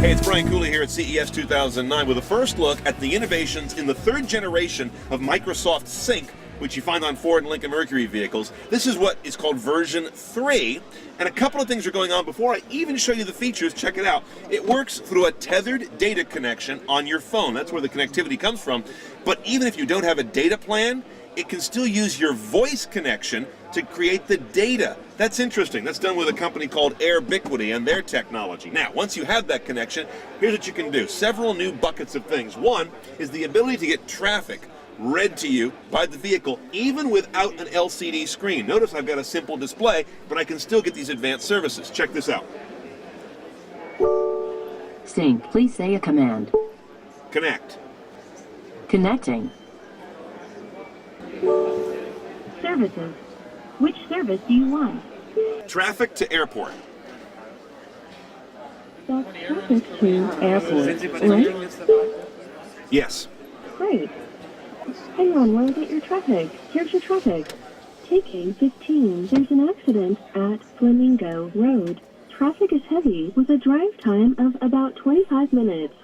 Hey, it's Brian Cooley here at CES 2009 with a first look at the innovations in the third generation of Microsoft Sync, which you find on Ford and Lincoln Mercury vehicles. This is what is called version 3, and a couple of things are going on. Before I even show you the features, check it out. It works through a tethered data connection on your phone. That's where the connectivity comes from. But even if you don't have a data plan, it can still use your voice connection to create the data. That's interesting. That's done with a company called Airbiquity and their technology. Now, once you have that connection, here's what you can do. Several new buckets of things. One is the ability to get traffic read to you by the vehicle, even without an LCD screen. Notice I've got a simple display, but I can still get these advanced services. Check this out. Sync, please say a command. Connect. Connecting. Services. Which service do you want? Traffic to airport. That's traffic to airport, right? Yes. Great. Hang on while I get your traffic. Here's your traffic. Taking 15. There's an accident at Flamingo Road. Traffic is heavy with a drive time of about 25 minutes.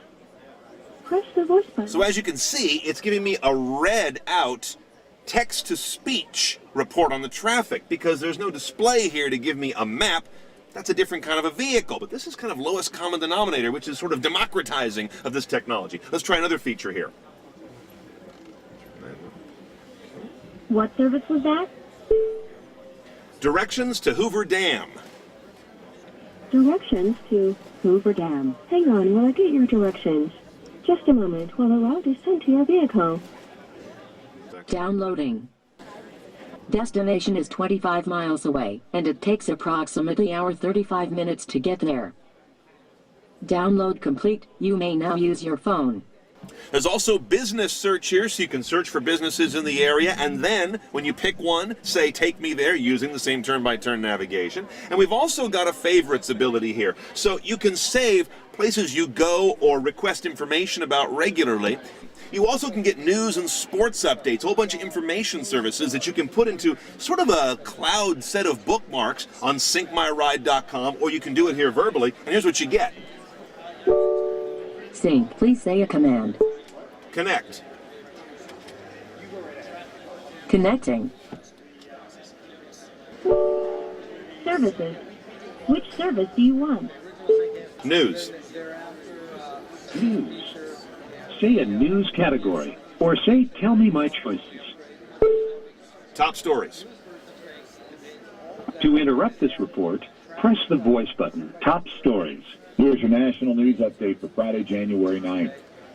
Press the voice button. So as you can see, it's giving me a read out text-to-speech report on the traffic because there's no display here to give me a map. That's a different kind of a vehicle, but this is kind of lowest common denominator, which is sort of democratizing of this technology. Let's try another feature here. What service was that? Directions to Hoover Dam. Directions to Hoover Dam. Hang on while I get your directions. Just a moment while a route is sent to your vehicle. Downloading. Destination is 25 miles away, and it takes approximately 35 minutes to get there. Download complete. You may now use your phone. There's also business search here, so you can search for businesses in the area, and then when you pick one, say take me there using the same turn-by-turn navigation. And we've also got a favorites ability here, so you can save places you go or request information about regularly. You also can get news and sports updates, a whole bunch of information services that you can put into sort of a cloud set of bookmarks on syncmyride.com, or you can do it here verbally, and here's what you get. Sync, please say a command. Connect. Connecting. Services. Which service do you want? News. News. Say a news category, or say tell me my choices. Top stories. To interrupt this report, press the voice button. Top stories. Here's your national news update for Friday, January 9th.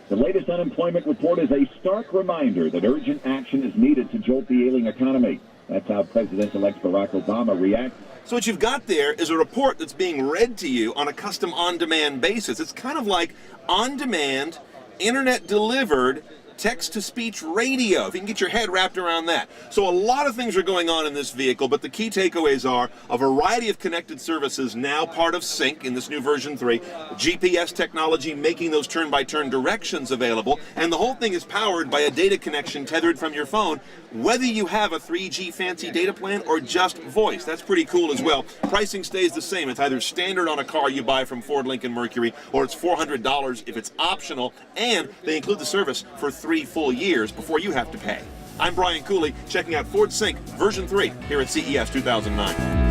The latest unemployment report is a stark reminder that urgent action is needed to jolt the ailing economy. That's how President-elect Barack Obama reacted. So what you've got there is a report that's being read to you on a custom on-demand basis. It's kind of like on-demand, internet-delivered text-to-speech radio, if you can get your head wrapped around that. So a lot of things are going on in this vehicle, but the key takeaways are a variety of connected services now part of Sync in this new version 3, GPS technology making those turn-by-turn directions available, and the whole thing is powered by a data connection tethered from your phone, whether you have a 3G fancy data plan or just voice. That's pretty cool as well. Pricing stays the same. It's either standard on a car you buy from Ford, Lincoln, Mercury, or it's $400 if it's optional, and they include the service for 3 full years before you have to pay. I'm Brian Cooley, checking out Ford Sync version 3 here at CES 2009.